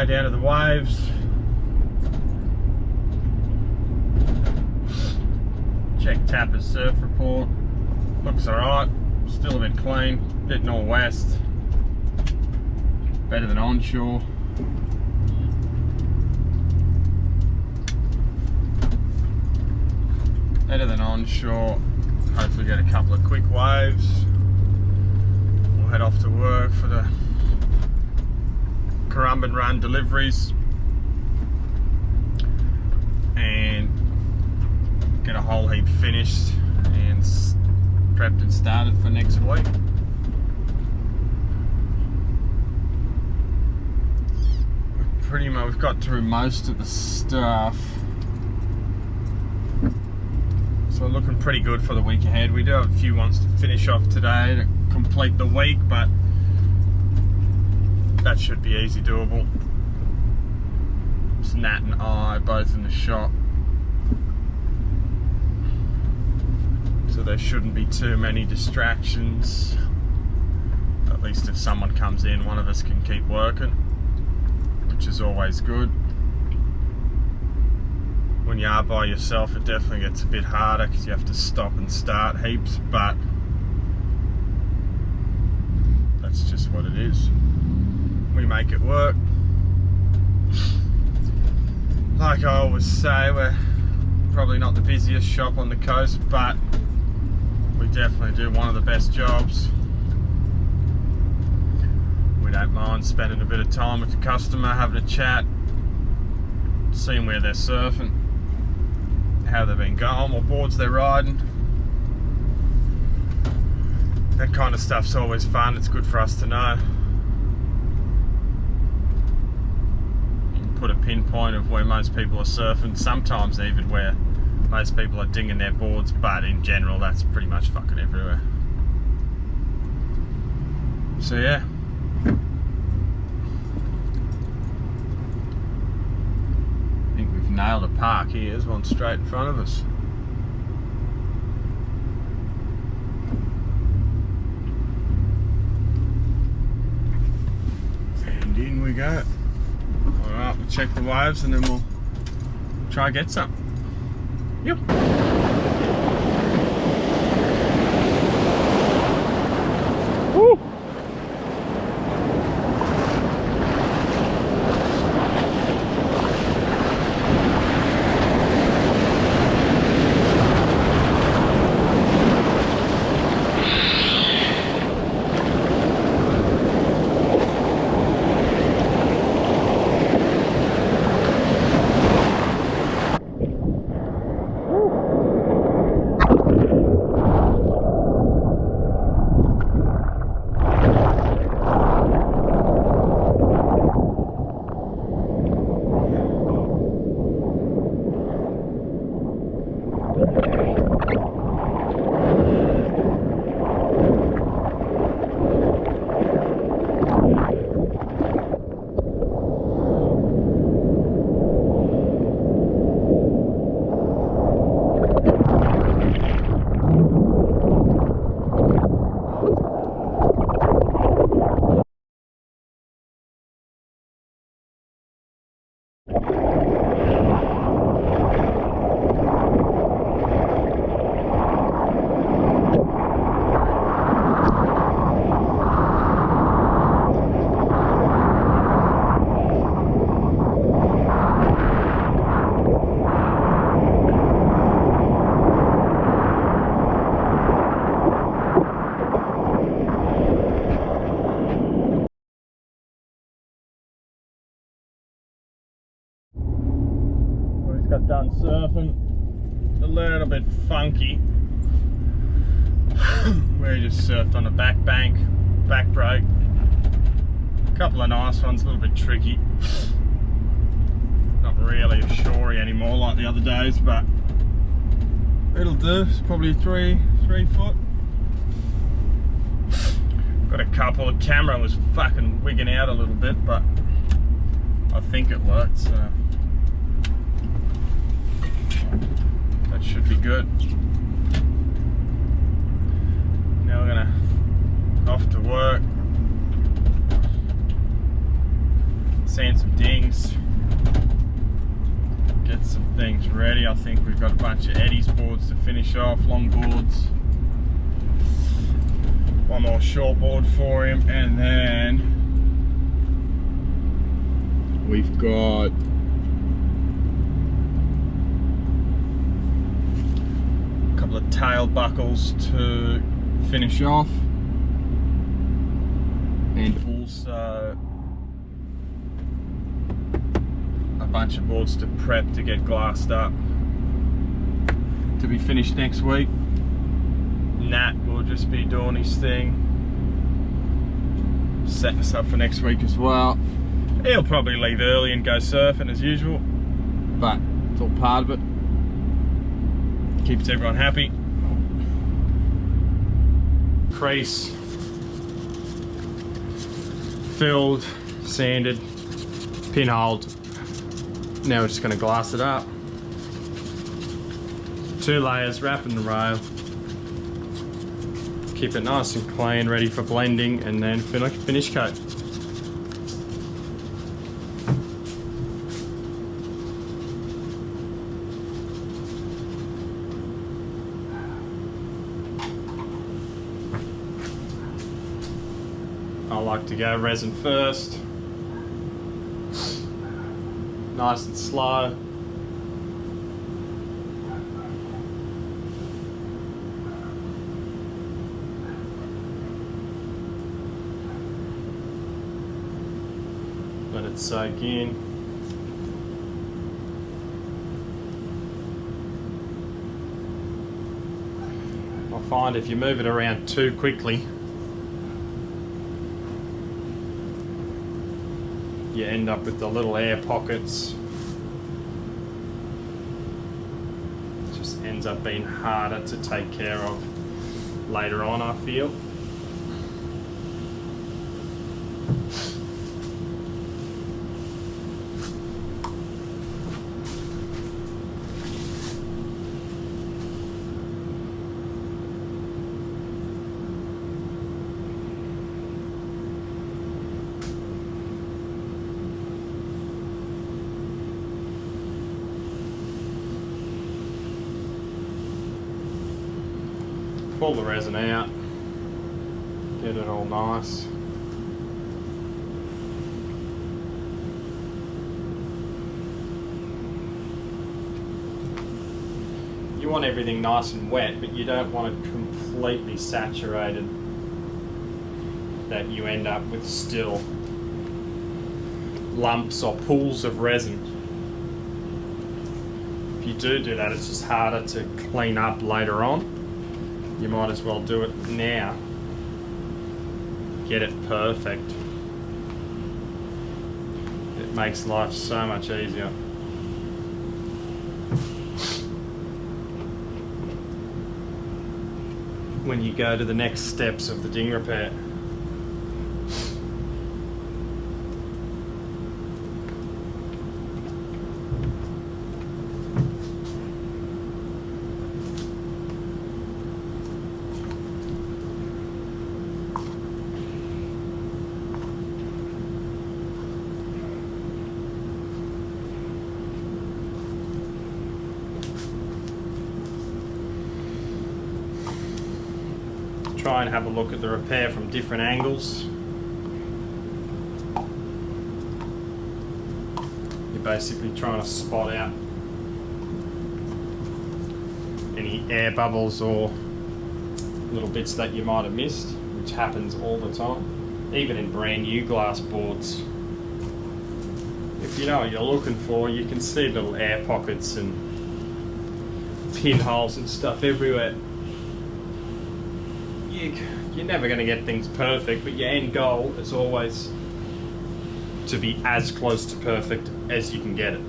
way down to the waves. Check Tapper's surf report. Looks alright. Still a bit clean. Bit northwest. Better than onshore. Better than onshore. Hopefully get a couple of quick waves. We'll head off to work for the Currumbin Run deliveries and get a whole heap finished and prepped and started for next week. Pretty much we've got through most of the stuff, so we're looking pretty good for the week ahead. We do have a few ones to finish off today to complete the week, but that should be easy doable. It's Nat and I both in the shop, so there shouldn't be too many distractions. At least if someone comes in, one of us can keep working, which is always good. When you are by yourself, it definitely gets a bit harder because you have to stop and start heaps, but that's just what it is. We make it work. Like I always say, we're probably not the busiest shop on the coast, but we definitely do one of the best jobs. We don't mind spending a bit of time with the customer, having a chat, seeing where they're surfing, how they've been going, what boards they're riding. That kind of stuff's always fun. It's good for us to know. Put a pinpoint of where most people are surfing, sometimes even where most people are dinging their boards, but in general that's pretty much fucking everywhere. So yeah, I think we've nailed a park here. There's one straight in front of us. And in we go. Alright, we'll check the waves and then we'll try and get some. Yep. Woo! Got done surfing, a little bit funky. We just surfed on a back bank, back break. A couple of nice ones, a little bit tricky. Not really a shorey anymore like the other days, but it'll do. It's probably three foot. Got a couple. The camera was fucking wigging out a little bit, but I think it worked, so that should be good. Now we're gonna off to work, sand some dings, get some things ready. I think we've got a bunch of Eddie's boards to finish off, long boards. One more short board for him, and then we've got a couple of tail buckles to finish off, and also a bunch of boards to prep to get glassed up to be finished next week. Nat will just be doing his thing, setting us up for next week as well. He'll probably leave early and go surfing as usual, but it's all part of it. Keeps everyone happy. Crease filled, sanded, pinholed. Now we're just going to glass it up. 2 layers, wrapping the rail. Keep it nice and clean, ready for blending, and then finish coat. I like to go resin first, nice and slow. Let it soak in. I find if you move it around too quickly, you end up with the little air pockets. It just ends up being harder to take care of later on, I feel. Pull the resin out, get it all nice. You want everything nice and wet, but you don't want it completely saturated that you end up with still lumps or pools of resin. If you do that, it's just harder to clean up later on. You might as well do it now. Get it perfect. It makes life so much easier. When you go to the next steps of the ding repair. Try and have a look at the repair from different angles. You're basically trying to spot out any air bubbles or little bits that you might have missed, which happens all the time, even in brand new glass boards. If you know what you're looking for, you can see little air pockets and pinholes and stuff everywhere. You're never going to get things perfect, but your end goal is always to be as close to perfect as you can get it.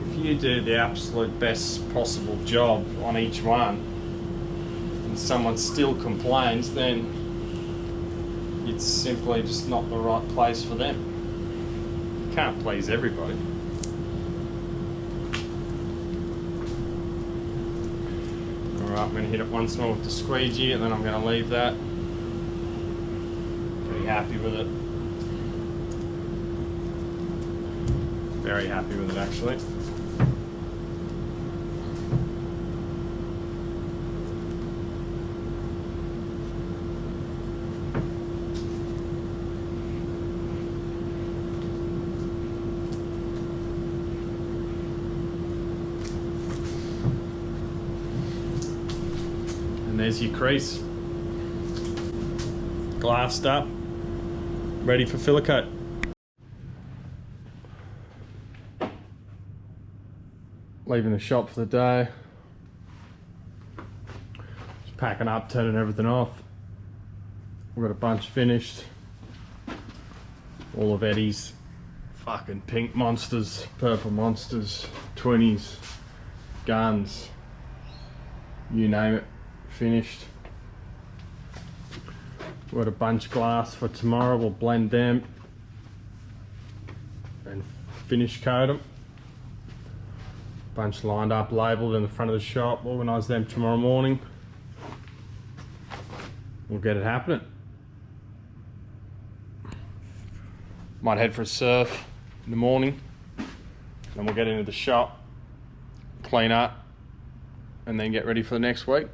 If you do the absolute best possible job on each one and someone still complains, then it's simply just not the right place for them. You can't please everybody. Alright, I'm going to hit it once more with the squeegee, and then I'm going to leave that. pretty happy with it. Very happy with it actually. And there's your crease. Glassed up, ready for filler coat. Leaving the shop for the day. Just packing up, turning everything off. We've got a bunch finished. All of Eddie's fucking pink monsters, purple monsters, 20s, guns, you name it, finished. We've got a bunch glass for tomorrow. We'll blend them and finish coat them. Bunch lined up, labelled in the front of the shop. Organise them tomorrow morning. We'll get it happening. Might head for a surf in the morning. Then we'll get into the shop, clean up, and then get ready for the next week.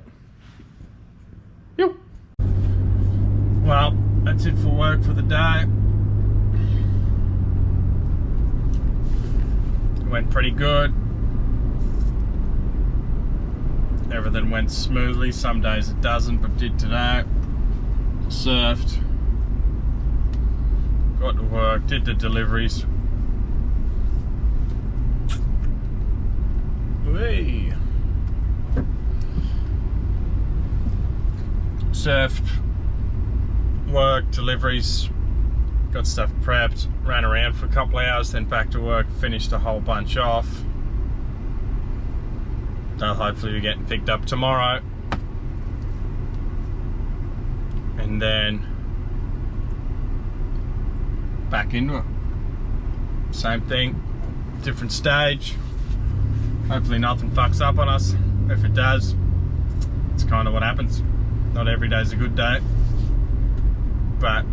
Yep. Well, that's it for work for the day. It went pretty good. Everything went smoothly. Some days it doesn't, but did today. Surfed. Got to work, did the deliveries. Whee! Surfed. Work, deliveries, got stuff prepped, ran around for a couple of hours, then back to work, finished a whole bunch off. They'll hopefully be getting picked up tomorrow. And then back into it. Same thing, different stage. Hopefully nothing fucks up on us. If it does, it's kind of what happens. Not every day's a good day. But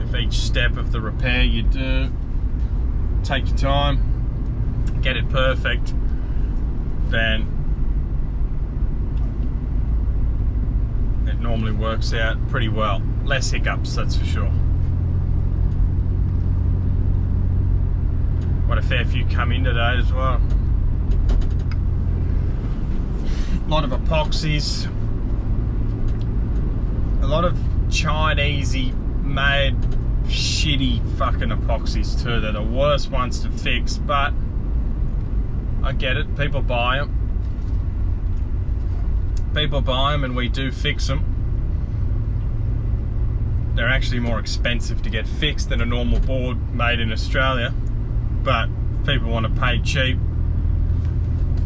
if each step of the repair you do, take your time, get it perfect, then it normally works out pretty well. Less hiccups, that's for sure. What a fair few come in today as well. A lot of epoxies. A lot of Chinese-y made shitty fucking epoxies too. They're the worst ones to fix, but I get it, people buy them. People buy them and we do fix them. They're actually more expensive to get fixed than a normal board made in Australia. But if people want to pay cheap,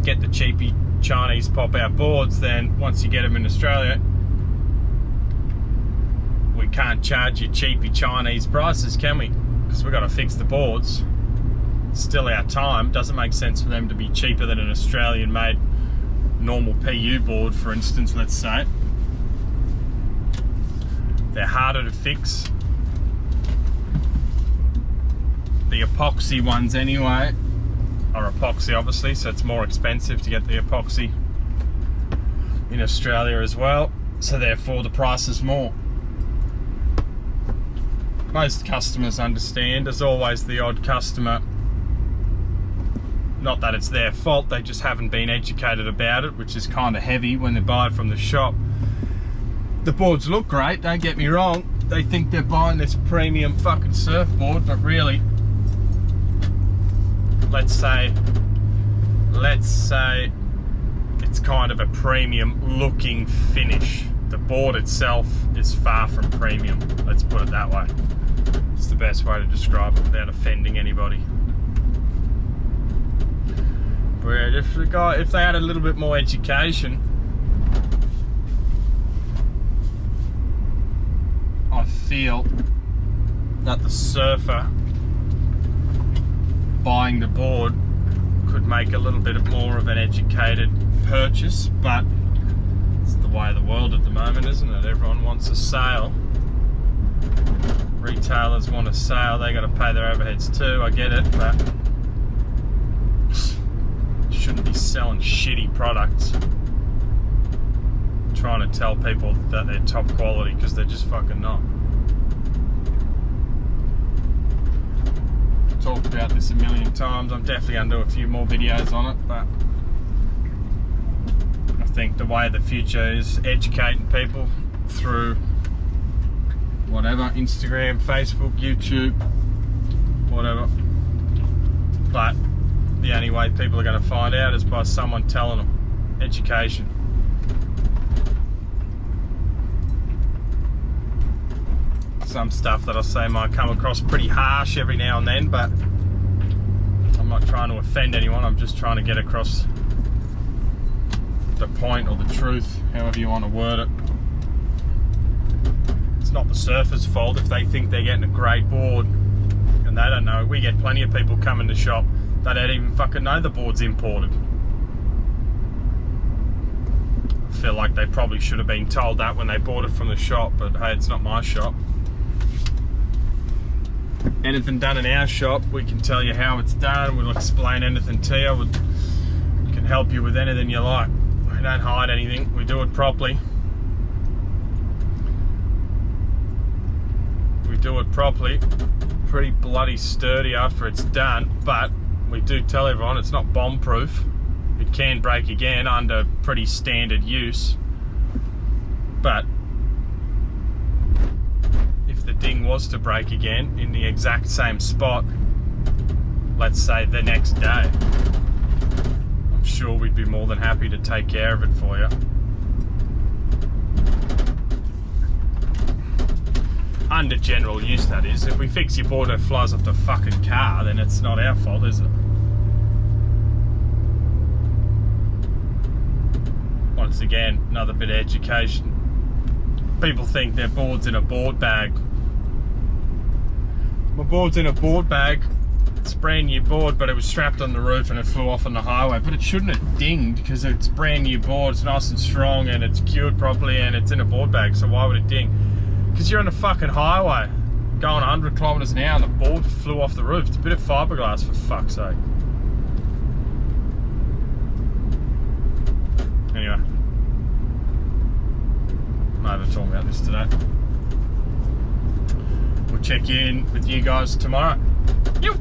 get the cheapy Chinese pop-out boards, then once you get them in Australia, we can't charge you cheapy Chinese prices, can we? Because we've got to fix the boards. Still our time. Doesn't make sense for them to be cheaper than an Australian made normal PU board, for instance, let's say. They're harder to fix. The epoxy ones anyway are epoxy obviously, so it's more expensive to get the epoxy in Australia as well, so therefore the price is more. Most customers understand. There's always the odd customer, not that it's their fault, they just haven't been educated about it, which is kind of heavy when they buy it from the shop. The boards look great, don't get me wrong. They think they're buying this premium fucking surfboard, but really, let's say it's kind of a premium looking finish. The board itself is far from premium, let's put it that way. It's the best way to describe it without offending anybody. But if they had a little bit more education, I feel that the surfer buying the board could make a little bit more of an educated purchase, but it's the way of the world at the moment, isn't it? Everyone wants a sale. Retailers want a sale, they got to pay their overheads too. I get it, but shouldn't be selling shitty products, trying to tell people that they're top quality, because they're just fucking not. I've talked about this a million times. I'm definitely going to do a few more videos on it, but I think the way of the future is educating people through whatever, Instagram, Facebook, YouTube, whatever. But the only way people are going to find out is by someone telling them. Education. Some stuff that I say might come across pretty harsh every now and then, but I'm not trying to offend anyone. I'm just trying to get across the point or the truth, however you want to word it. It's not the surfer's fault if they think they're getting a great board and they don't know. We get plenty of people coming to shop that don't even fucking know the board's imported. I feel like they probably should have been told that when they bought it from the shop, but hey, it's not my shop. Anything done in our shop, we can tell you how it's done, we'll explain anything to you, we can help you with anything you like. We don't hide anything, we do it properly. We do it properly, pretty bloody sturdy after it's done, but we do tell everyone it's not bomb proof. It can break again under pretty standard use, but if the ding was to break again in the exact same spot, let's say the next day, I'm sure we'd be more than happy to take care of it for you. Under general use, that is. If we fix your board and it flies off the fucking car, then it's not our fault, is it? Once again, another bit of education. People think their board's in a board bag. My board's in a board bag. It's a brand new board, but it was strapped on the roof and it flew off on the highway. But it shouldn't have dinged, because it's a brand new board, it's nice and strong and it's cured properly and it's in a board bag, so why would it ding? Because you're on a fucking highway going 100 kilometers an hour and the board flew off the roof. It's a bit of fiberglass, for fuck's sake. Anyway, I'm not even talking about this today. We'll check in with you guys tomorrow. You.